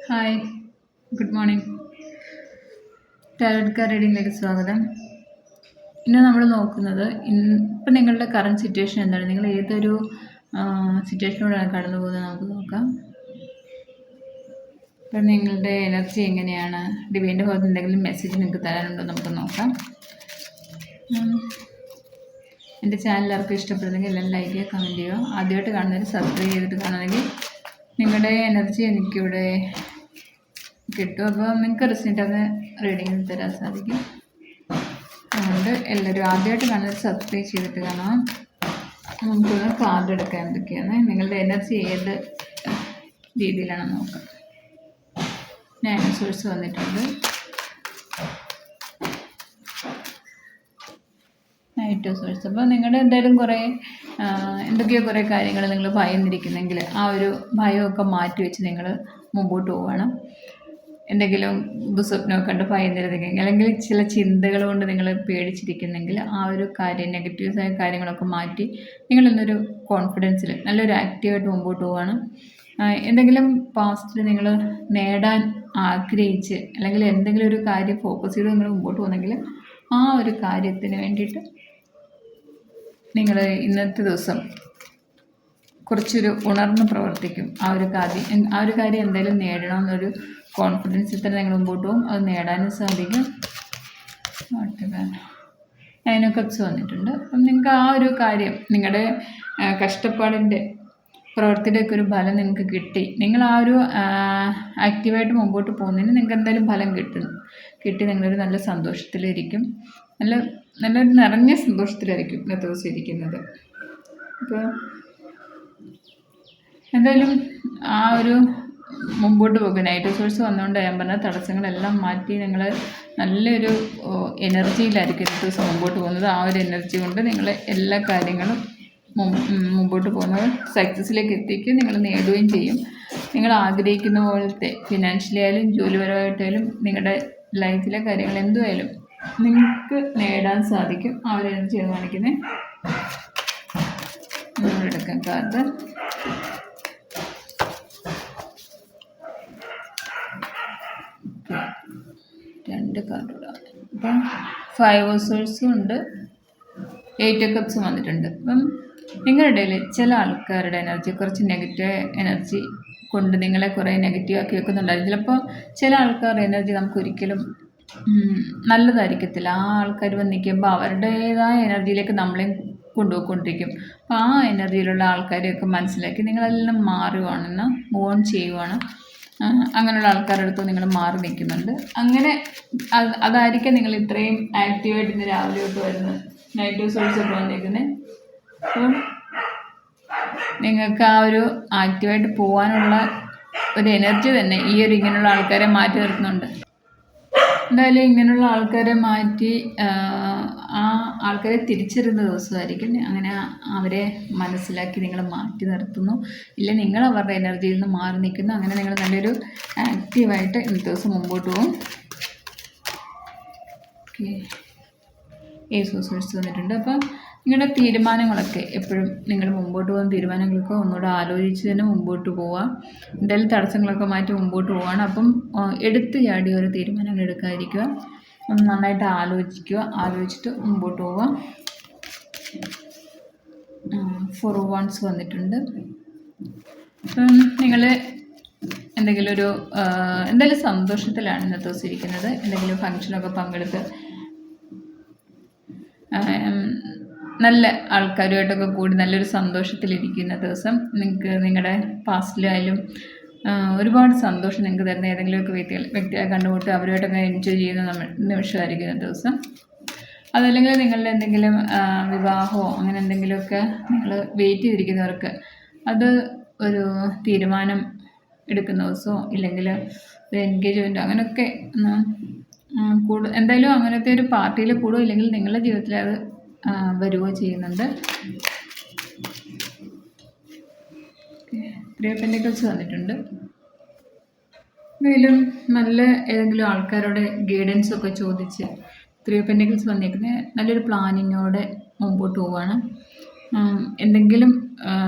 Hi, good morning. Tarot card റീഡിങ്ങിലേക്ക് സ്വാഗതം. ഇന്ന് നമ്മൾ നോക്കുന്നത് ഇപ്പം നിങ്ങളുടെ കറണ്ട് സിറ്റുവേഷൻ എന്താണ്, നിങ്ങൾ ഏതൊരു സിറ്റുവേഷനിലൂടെയാണ് കടന്നു പോകുന്നത് നമുക്ക് നോക്കാം. ഇപ്പം നിങ്ങളുടെ എനർജി എങ്ങനെയാണ്, ഡിവൈൻ്റെ ഭാഗത്ത് എന്തെങ്കിലും മെസ്സേജ് നിങ്ങൾക്ക് തരാനുണ്ടോ നമുക്ക് നോക്കാം. എൻ്റെ ചാനൽ ആർക്കും ഇഷ്ടപ്പെടുന്നെങ്കിൽ എല്ലാം ലൈക്ക് ചെയ്യുക, കമൻറ്റ് ചെയ്യുക. ആദ്യമായിട്ട് കാണുന്നവർ സബ്സ്ക്രൈബ് ചെയ്തിട്ട് കാണുന്നെങ്കിൽ നിങ്ങളുടെ എനർജി എനിക്കിവിടെ കിട്ടും. അപ്പോൾ നിങ്ങൾക്ക് റിസൾട്ട് റീഡിങ്ങിൽ തരാൻ സാധിക്കും. അതുകൊണ്ട് എല്ലാവരും ആദ്യമായിട്ട് കാണുന്നത് സബ്സ്ക്രൈബ് ചെയ്തിട്ട് കാണാം. നമുക്കൊന്ന് കാർഡ് എടുക്കാൻ എന്തൊക്കെയാണ്, നിങ്ങളുടെ എനർജി ഏത് രീതിയിലാണ് നോക്കാം. നയൻ സോഴ്സ് വന്നിട്ടുണ്ട്, നൈറ്റ് സോഴ്സ്. അപ്പോൾ നിങ്ങളുടെ എന്തായാലും എന്തൊക്കെയോ കുറേ കാര്യങ്ങൾ നിങ്ങൾ ഭയന്നിരിക്കുന്നെങ്കിൽ ആ ഒരു ഭയമൊക്കെ മാറ്റി വെച്ച് നിങ്ങൾ മുമ്പോട്ട് പോവുകയാണ്. എന്തെങ്കിലും ദുസ്വപ്നമൊക്കെ കണ്ട് ഭയന്നിരുന്നെങ്കിൽ, അല്ലെങ്കിൽ ചില ചിന്തകൾ കൊണ്ട് നിങ്ങൾ പേടിച്ചിരിക്കുന്നെങ്കിൽ ആ ഒരു കാര്യം, നെഗറ്റീവ്സായ കാര്യങ്ങളൊക്കെ മാറ്റി നിങ്ങൾ ഇന്നൊരു കോൺഫിഡൻസിൽ നല്ലൊരു ആക്റ്റീവായിട്ട് മുമ്പോട്ട് പോവുകയാണ്. എന്തെങ്കിലും പാസ്റ്റിൽ നിങ്ങൾ നേടാൻ ആഗ്രഹിച്ച് അല്ലെങ്കിൽ എന്തെങ്കിലും ഒരു കാര്യം ഫോക്കസ് ചെയ്ത് നിങ്ങൾ മുമ്പോട്ട് പോകുന്നെങ്കിൽ ആ ഒരു കാര്യത്തിന് വേണ്ടിയിട്ട് നിങ്ങൾ ഇന്നത്തെ ദിവസം കുറച്ചൊരു ഉണർന്ന് പ്രവർത്തിക്കും. ആ ഒരു കാര്യം എന്തായാലും നേടണമെന്നൊരു കോൺഫിഡൻസിൽ തന്നെ നിങ്ങൾ മുമ്പോട്ട് പോകും, അത് നേടാനും സാധിക്കും. നൈൻ ഓഫ് കപ്സ് വന്നിട്ടുണ്ട്. അപ്പം നിങ്ങൾക്ക് ആ ഒരു കാര്യം, നിങ്ങളുടെ കഷ്ടപ്പാടിൻ്റെ പ്രവൃത്തിയുടെയൊക്കെ ഒരു ഫലം നിങ്ങൾക്ക് കിട്ടി. നിങ്ങൾ ആ ഒരു ആക്റ്റീവായിട്ട് മുമ്പോട്ട് പോകുന്നതിന് നിങ്ങൾക്ക് എന്തായാലും ഫലം കിട്ടി നിങ്ങളൊരു നല്ല സന്തോഷത്തിലിരിക്കും, നല്ലൊരു നിറഞ്ഞ സന്തോഷത്തിലായിരിക്കും ഇന്നത്തെ ദിവസം ഇരിക്കുന്നത്. അപ്പോൾ എന്തായാലും ആ ഒരു മുമ്പോട്ട് പോകുക. നൈറ്റ് സോഴ്സ് വന്നുകൊണ്ട് ഞാൻ പറഞ്ഞ തടസ്സങ്ങളെല്ലാം മാറ്റി നിങ്ങൾ നല്ലൊരു എനർജിയിലായിരിക്കും ഇന്നത്തെ ദിവസം മുമ്പോട്ട് പോകുന്നത്. ആ ഒരു എനർജി കൊണ്ട് നിങ്ങൾ എല്ലാ കാര്യങ്ങളും മുമ്പോട്ട് പോകുന്നത് സക്സസ്സിലേക്ക് എത്തിക്കുകയും നിങ്ങൾ നേടുകയും ചെയ്യും. നിങ്ങൾ ആഗ്രഹിക്കുന്ന പോലത്തെ ഫിനാൻഷ്യലി ആയാലും ജോലിപരമായിട്ടായാലും നിങ്ങളുടെ ലൈഫിലെ കാര്യങ്ങൾ എന്തുമായാലും നിങ്ങൾക്ക് നേടാൻ സാധിക്കും. ആ ഒരു എനർജിയാണ് കാണിക്കുന്നത്. നമ്മളെടുക്കാം കാർഡ്. രണ്ട് കാർഡുകളാണ്. അപ്പം 5 ഓഫ് സോഴ്സും ഉണ്ട്, 8 ഓഫ് കപ്സും വന്നിട്ടുണ്ട്. അപ്പം നിങ്ങളുടെ ഇടയിൽ ചില ആൾക്കാരുടെ എനർജി, കുറച്ച് നെഗറ്റീവ് എനർജി കൊണ്ട് നിങ്ങളെ കുറേ നെഗറ്റീവ് ആക്കി വെക്കുന്നുണ്ടായിരുന്നു. ചിലപ്പോൾ ചില ആൾക്കാരുടെ എനർജി നമുക്കൊരിക്കലും നല്ലതായിരിക്കത്തില്ല. ആ ആൾക്കാർ വന്ന് നിൽക്കുമ്പോൾ അവരുടേതായ എനർജിയിലേക്ക് നമ്മളെയും കൊണ്ടുപോയിക്കൊണ്ടിരിക്കും. അപ്പോൾ ആ എനർജിയിലുള്ള ആൾക്കാരെയൊക്കെ മനസ്സിലാക്കി നിങ്ങളെല്ലാം മാറുകയാണെന്ന് മൂവ് ഓൺ ചെയ്യുവാണ്. അങ്ങനെയുള്ള ആൾക്കാരുടെ അടുത്ത് നിങ്ങൾ മാറി നിൽക്കുന്നുണ്ട്. അങ്ങനെ അതായിരിക്കും നിങ്ങൾ ഇത്രയും ആക്റ്റീവായിട്ട് ഇന്ന് രാവിലെ തൊട്ട് വരുന്നത്, നൈറ്റ് സോഴ്സ് ഒക്കെ വന്നിരിക്കുന്നത്. അപ്പം നിങ്ങൾക്ക് ആ ഒരു ആക്റ്റീവായിട്ട് പോകാനുള്ള ഒരു എനർജി തന്നെ ഈ ഒരു ഇങ്ങനെയുള്ള ആൾക്കാരെ മാറ്റി നിർത്തുന്നുണ്ട്. എന്തായാലും ഇങ്ങനെയുള്ള ആൾക്കാരെ മാറ്റി ആ ആൾക്കാരെ തിരിച്ചറിയുന്ന ദിവസമായിരിക്കും. അങ്ങനെ അവരെ മനസ്സിലാക്കി നിങ്ങൾ മാറ്റി നിർത്തുന്നു, ഇല്ല നിങ്ങൾ അവരുടെ എനർജിയിൽ നിന്ന് മാറി നിൽക്കുന്നു. അങ്ങനെ നിങ്ങൾ നല്ലൊരു ആക്റ്റീവായിട്ട് ഇന്നത്തെ ദിവസം മുമ്പോട്ട് പോകും. ഓക്കെ, സോഴ്സ് വന്നിട്ടുണ്ട്. അപ്പം നിങ്ങളുടെ തീരുമാനങ്ങളൊക്കെ എപ്പോഴും നിങ്ങൾ മുമ്പോട്ട് പോകുന്ന തീരുമാനങ്ങളൊക്കെ ഒന്നുകൂടെ ആലോചിച്ച് തന്നെ മുമ്പോട്ട് പോവാം. എന്തായാലും തടസ്സങ്ങളൊക്കെ മാറ്റി മുമ്പോട്ട് പോവാണ്. അപ്പം എടുത്തു ചാടി ഓരോ തീരുമാനങ്ങൾ എടുക്കാതിരിക്കുക, നന്നായിട്ട് ആലോചിച്ചിട്ട് മുമ്പോട്ട് പോവാം. 4 ഓഫ് വാൻഡ്സ് വന്നിട്ടുണ്ട്. നിങ്ങൾ എന്തെങ്കിലും സന്തോഷത്തിലാണ് ഇന്നത്തെ ദിവസം ഇരിക്കുന്നത്. എന്തെങ്കിലും ഫങ്ഷനൊക്കെ പങ്കെടുത്ത് നല്ല ആൾക്കാരുമായിട്ടൊക്കെ കൂടി നല്ലൊരു സന്തോഷത്തിലിരിക്കുന്ന ദിവസം. നിങ്ങൾക്ക് നിങ്ങളുടെ പാസ്റ്റിലായാലും ഒരുപാട് സന്തോഷം നിങ്ങൾക്ക് തരുന്ന ഏതെങ്കിലുമൊക്കെ വ്യക്തിയെ കണ്ടുമുട്ടി അവരുമായിട്ടൊക്കെ എൻജോയ് ചെയ്യുന്ന നിമിഷമായിരിക്കുന്ന ദിവസം. അതല്ലെങ്കിൽ നിങ്ങളുടെ എന്തെങ്കിലും വിവാഹമോ അങ്ങനെ എന്തെങ്കിലുമൊക്കെ നിങ്ങൾ വെയിറ്റ് ചെയ്തിരിക്കുന്നവർക്ക് അത് ഒരു തീരുമാനം എടുക്കുന്ന ദിവസമോ ഇല്ലെങ്കിൽ ഒരു എൻഗേജ്മെൻറ്റോ അങ്ങനെയൊക്കെ എന്തായാലും അങ്ങനത്തെ ഒരു പാർട്ടിയിൽ കൂടുമോ ഇല്ലെങ്കിൽ നിങ്ങളുടെ ജീവിതത്തിൽ അത് വരികയോ ചെയ്യുന്നുണ്ട്. 3 ഓഫ് പെന്റിക്കിൾസ് വന്നിട്ടുണ്ട്. എന്തായാലും നല്ല ഏതെങ്കിലും ആൾക്കാരോട് ഗൈഡൻസ് ഒക്കെ ചോദിച്ച് 3 ഓഫ് പെന്റിക്കിൾസ് വന്നിരിക്കുന്നത് നല്ലൊരു പ്ലാനിങ്ങോടെ മുമ്പോട്ട് പോവുകയാണ്. എന്തെങ്കിലും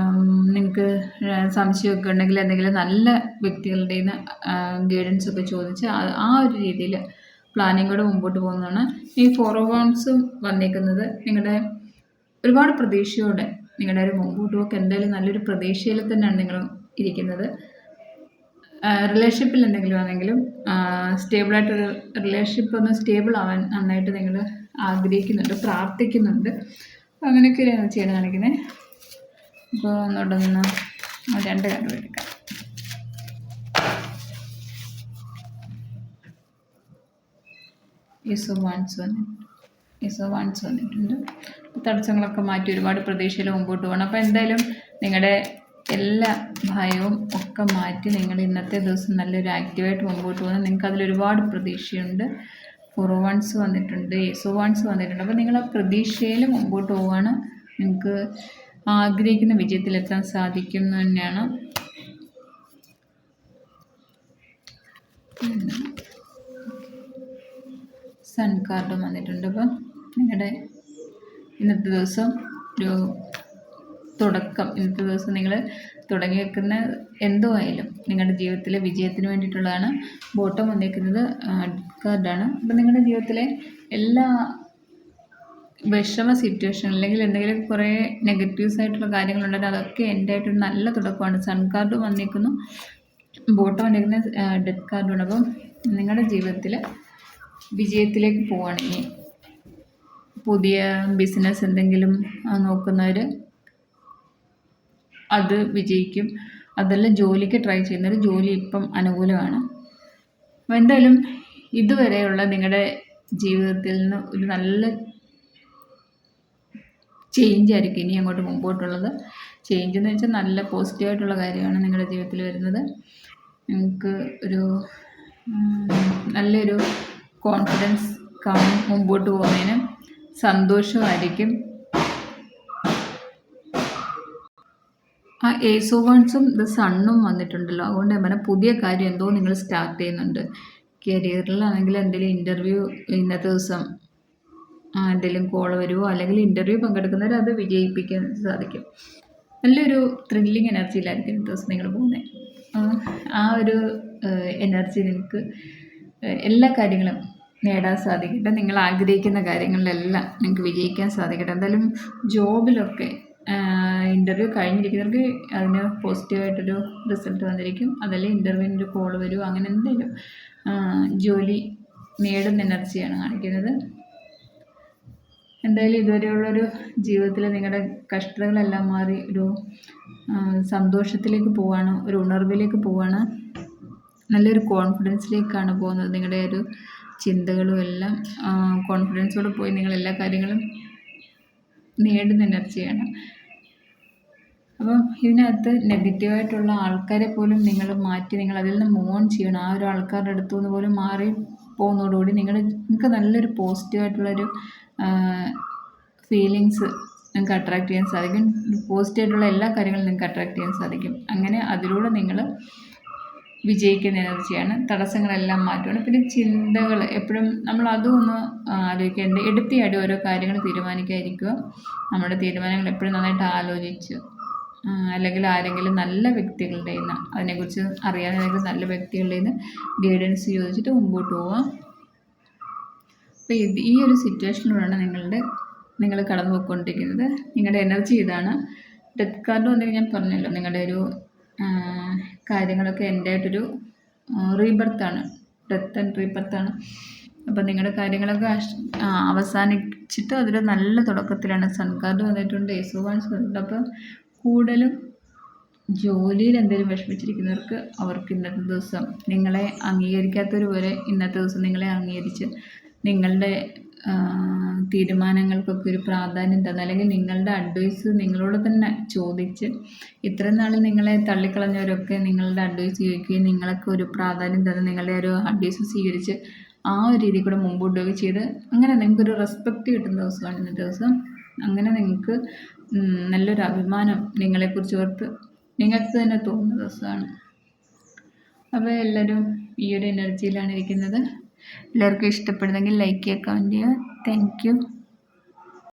നിങ്ങൾക്ക് സംശയമൊക്കെ ഉണ്ടെങ്കിൽ എന്തെങ്കിലും നല്ല വ്യക്തികളുടെ കയ്യിൽ നിന്ന് ഗൈഡൻസൊക്കെ ചോദിച്ച് ആ ഒരു രീതിയിൽ പ്ലാനിങ്ങോടെ മുമ്പോട്ട് പോകുന്നതാണ്. ഈ 4 ഓഫ് വാണ്ട്സും വന്നേക്കുന്നത് നിങ്ങളുടെ ഒരുപാട് പ്രതീക്ഷയോടെ നിങ്ങളുടെ ഒരു മുമ്പോട്ട് പോക്ക് എന്തായാലും നല്ലൊരു പ്രതീക്ഷയിൽ തന്നെയാണ് നിങ്ങൾ ഇരിക്കുന്നത്. റിലേഷൻഷിപ്പിൽ എന്തെങ്കിലും ആണെങ്കിലും സ്റ്റേബിളായിട്ടൊരു റിലേഷൻഷിപ്പ് ഒന്ന് സ്റ്റേബിൾ ആവാൻ നന്നായിട്ട് നിങ്ങൾ ആഗ്രഹിക്കുന്നുണ്ട്, പ്രാർത്ഥിക്കുന്നുണ്ട്. അപ്പോൾ അങ്ങനെയൊക്കെ ഒരു എനർജിയാണ് കാണിക്കുന്നത്. അപ്പോൾ ഒന്നുകൊണ്ടൊന്ന് 2 കാർഡ് എടുക്കാം. ഈസ് ഓഫ് വാണ്ട്സ് വന്നിട്ടുണ്ട്. തടസ്സങ്ങളൊക്കെ മാറ്റി ഒരുപാട് പ്രതീക്ഷയിൽ മുമ്പോട്ട് പോകണം. അപ്പോൾ എന്തായാലും നിങ്ങളുടെ എല്ലാ ഭയവും ഒക്കെ മാറ്റി നിങ്ങൾ ഇന്നത്തെ ദിവസം നല്ലൊരു ആക്റ്റീവായിട്ട് മുമ്പോട്ട് പോകുന്നത്. നിങ്ങൾക്ക് അതിലൊരുപാട് പ്രതീക്ഷയുണ്ട്. 4 ഓഫ് വാണ്ട്സ് വന്നിട്ടുണ്ട്, ഏസ് ഓഫ് വാണ്ട്സ് വന്നിട്ടുണ്ട്. അപ്പോൾ നിങ്ങൾ ആ പ്രതീക്ഷയിൽ മുമ്പോട്ട് പോവുകയാണ്. നിങ്ങൾക്ക് ആഗ്രഹിക്കുന്ന വിജയത്തിലെത്താൻ സാധിക്കും തന്നെയാണ്. സൺ കാർഡും വന്നിട്ടുണ്ട്. അപ്പം നിങ്ങളുടെ ഇന്നത്തെ ദിവസം ഒരു തുടക്കം, ഇന്നത്തെ ദിവസം നിങ്ങൾ തുടങ്ങി വെക്കുന്ന എന്തോ ആയാലും നിങ്ങളുടെ ജീവിതത്തിലെ വിജയത്തിന് വേണ്ടിയിട്ടുള്ളതാണ്. ബോട്ടം വന്നിരിക്കുന്നത് കാർഡാണ്. അപ്പം നിങ്ങളുടെ ജീവിതത്തിലെ എല്ലാ വിഷമ സിറ്റുവേഷൻ അല്ലെങ്കിൽ എന്തെങ്കിലും കുറേ നെഗറ്റീവ്സ് ആയിട്ടുള്ള കാര്യങ്ങളുണ്ടെങ്കിൽ അതൊക്കെ എൻ്റെ ആയിട്ടൊരു നല്ല തുടക്കമാണ്. സൺ കാർഡ് വന്നിരിക്കുന്നു, ബോട്ടം വന്നിരിക്കുന്ന ഡെത്ത് കാർഡുണ്ട്. അപ്പം നിങ്ങളുടെ ജീവിതത്തിൽ വിജയത്തിലേക്ക് പോവുകയാണ്. ഇനി പുതിയ ബിസിനസ് എന്തെങ്കിലും നോക്കുന്നവർ അത് വിജയിക്കും. അതെല്ലാം ജോലിക്ക് ട്രൈ ചെയ്യുന്നവർ ജോലി ഇപ്പം അനുകൂലമാണ്. അപ്പോൾ എന്തായാലും ഇതുവരെയുള്ള നിങ്ങളുടെ ജീവിതത്തിൽ നിന്ന് ഒരു നല്ല ചേഞ്ച് ആയിരിക്കും ഇനി അങ്ങോട്ട് മുമ്പോട്ടുള്ളത്. ചേഞ്ച് എന്ന് വെച്ചാൽ നല്ല പോസിറ്റീവായിട്ടുള്ള കാര്യമാണ് നിങ്ങളുടെ ജീവിതത്തിൽ വരുന്നത്. നിങ്ങൾക്ക് ഒരു നല്ലൊരു കോൺഫിഡൻസ് കാണും, മുമ്പോട്ട് പോകുന്നതിന് സന്തോഷമായിരിക്കും. ആ ഏസ് ഓഫ് വാണ്ട്സും സണ്ണും വന്നിട്ടുണ്ടല്ലോ, അതുകൊണ്ട് ഞാൻ പുതിയ കാര്യം എന്തോ നിങ്ങൾ സ്റ്റാർട്ട് ചെയ്യുന്നുണ്ട്. കരിയറിലാണെങ്കിൽ എന്തെങ്കിലും ഇൻ്റർവ്യൂ ഇന്നത്തെ ദിവസം എന്തെങ്കിലും കോൾ വരുമോ, അല്ലെങ്കിൽ ഇൻ്റർവ്യൂ പങ്കെടുക്കുന്നവർ അത് വിജയിപ്പിക്കാൻ സാധിക്കും. നല്ലൊരു ത്രില്ലിങ് എനർജിയിലായിരിക്കും ഇന്നത്തെ ദിവസം നിങ്ങൾ പോകുന്നത്. ആ ഒരു എനർജി നിങ്ങൾക്ക് എല്ലാ കാര്യങ്ങളും നേടാൻ സാധിക്കട്ടെ. നിങ്ങൾ ആഗ്രഹിക്കുന്ന കാര്യങ്ങളിലെല്ലാം നിങ്ങൾക്ക് വിജയിക്കാൻ സാധിക്കട്ടെ. എന്തായാലും ജോബിലൊക്കെ ഇൻ്റർവ്യൂ കഴിഞ്ഞിരിക്കുന്നവർക്ക് അതിന് പോസിറ്റീവായിട്ടൊരു റിസൾട്ട് വന്നിരിക്കും. അതല്ലെങ്കിൽ ഇൻ്റർവ്യൂവിൻ്റെ ഒരു കോൾ വരും, അങ്ങനെ എന്തെങ്കിലും ജോലി നേടുന്ന എനർജിയാണ് കാണിക്കുന്നത്. എന്തായാലും ഇതുവരെയുള്ളൊരു ജീവിതത്തിൽ നിങ്ങളുടെ കഷ്ടതകളെല്ലാം മാറി ഒരു സന്തോഷത്തിലേക്ക് പോവാണ്, ഒരു ഉണർവിലേക്ക് പോവാണ്, നല്ലൊരു കോൺഫിഡൻസിലേക്കാണ് പോകുന്നത്. നിങ്ങളുടെ ഒരു ചിന്തകളും എല്ലാം കോൺഫിഡൻസോടെ പോയി നിങ്ങൾ എല്ലാ കാര്യങ്ങളും നേടുന്ന എനർജിയാണ്. അപ്പം ഇതിനകത്ത് നെഗറ്റീവായിട്ടുള്ള ആൾക്കാരെ പോലും നിങ്ങൾ മാറ്റി നിങ്ങൾ അതിൽ നിന്ന് മൂവ് ഓൺ ചെയ്യണം. ആ ഒരു ആൾക്കാരുടെ അടുത്തു നിന്ന് പോലും മാറി പോകുന്നതോടുകൂടി നിങ്ങൾക്ക് നല്ലൊരു പോസിറ്റീവായിട്ടുള്ളൊരു ഫീലിങ്സ് നിങ്ങൾക്ക് അട്രാക്റ്റ് ചെയ്യാൻ സാധിക്കും. പോസിറ്റീവായിട്ടുള്ള എല്ലാ കാര്യങ്ങളും നിങ്ങൾക്ക് അട്രാക്റ്റ് ചെയ്യാൻ സാധിക്കും. അങ്ങനെ അതിലൂടെ നിങ്ങൾ വിജയിക്കുന്ന എനർജിയാണ്. തടസ്സങ്ങളെല്ലാം മാറ്റുകയാണ്. പിന്നെ ചിന്തകൾ എപ്പോഴും നമ്മൾ അതും ഒന്ന് ആലോചിക്കേണ്ടത്, എടുത്തിയാടി ഓരോ കാര്യങ്ങൾ തീരുമാനിക്കാതിരിക്കുക. നമ്മുടെ തീരുമാനങ്ങൾ എപ്പോഴും നന്നായിട്ട് ആലോചിച്ച് അല്ലെങ്കിൽ ആരെങ്കിലും നല്ല വ്യക്തികളുടെ നിന്ന് അതിനെക്കുറിച്ച് അറിയാവുന്ന നല്ല വ്യക്തികളുടെ നിന്ന് ഗൈഡൻസ് ചോദിച്ചിട്ട് മുമ്പോട്ട് പോവുക. അപ്പോൾ ഈ ഒരു സിറ്റുവേഷനിലൂടെയാണ് നിങ്ങൾ കടന്നു പോയിക്കൊണ്ടിരിക്കുന്നത്. നിങ്ങളുടെ എനർജി ഇതാണ്. ഡെത്ത് കാർഡ് വന്നെങ്കിൽ ഞാൻ പറഞ്ഞല്ലോ, നിങ്ങളുടെ ഒരു കാര്യങ്ങളൊക്കെ എൻ്റെ ആയിട്ടൊരു റീബർത്താണ്, ഡെത്ത് ആൻഡ് റീബർത്താണ്. അപ്പോൾ നിങ്ങളുടെ കാര്യങ്ങളൊക്കെ അവസാനിച്ചിട്ട് അതൊരു നല്ല തുടക്കത്തിലാണ്. സൺ കാർഡ് വന്നിട്ടുണ്ട്, ഏസ് ഓഫ് വാണ്ട്സ് വന്നിട്ടുണ്ട്. അപ്പോൾ കൂടുതലും ജോലിയിൽ എന്തെങ്കിലും വിഷമിച്ചിരിക്കുന്നവർക്ക് അവർക്ക് ഇന്നത്തെ ദിവസം നിങ്ങളെ അംഗീകരിക്കാത്തവർ വരെ ഇന്നത്തെ ദിവസം നിങ്ങളെ അംഗീകരിച്ച് നിങ്ങളുടെ തീരുമാനങ്ങൾക്കൊക്കെ ഒരു പ്രാധാന്യം തന്ന്, അല്ലെങ്കിൽ നിങ്ങളുടെ അഡ്വൈസ് നിങ്ങളോട് തന്നെ ചോദിച്ച്, ഇത്രയും നാൾ നിങ്ങളെ തള്ളിക്കളഞ്ഞവരൊക്കെ നിങ്ങളുടെ അഡ്വൈസ് ചോദിക്കുകയും നിങ്ങളൊക്കെ ഒരു പ്രാധാന്യം തന്ന് നിങ്ങളുടെ ഒരു അഡ്വൈസ് സ്വീകരിച്ച് ആ ഒരു രീതിയിൽ കൂടെ മുമ്പോട്ട് പോവുകയും ചെയ്ത് അങ്ങനെ നിങ്ങൾക്കൊരു റെസ്പെക്റ്റ് കിട്ടുന്ന ദിവസമാണ് ഇന്നത്തെ ദിവസം. അങ്ങനെ നിങ്ങൾക്ക് നല്ലൊരു അഭിമാനം നിങ്ങളെക്കുറിച്ച് ഓർത്ത് നിങ്ങൾക്ക് തന്നെ തോന്നുന്ന ദിവസമാണ്. അപ്പോൾ എല്ലാവരും ഈ ഒരു എനർജിയിലാണ് ഇരിക്കുന്നത്. എല്ലാവർക്കും ഇഷ്ടപ്പെടുന്നെങ്കിൽ ലൈക്ക് ചെയ്യുക, കമൻറ്റ് ചെയ്യുക. Thank you.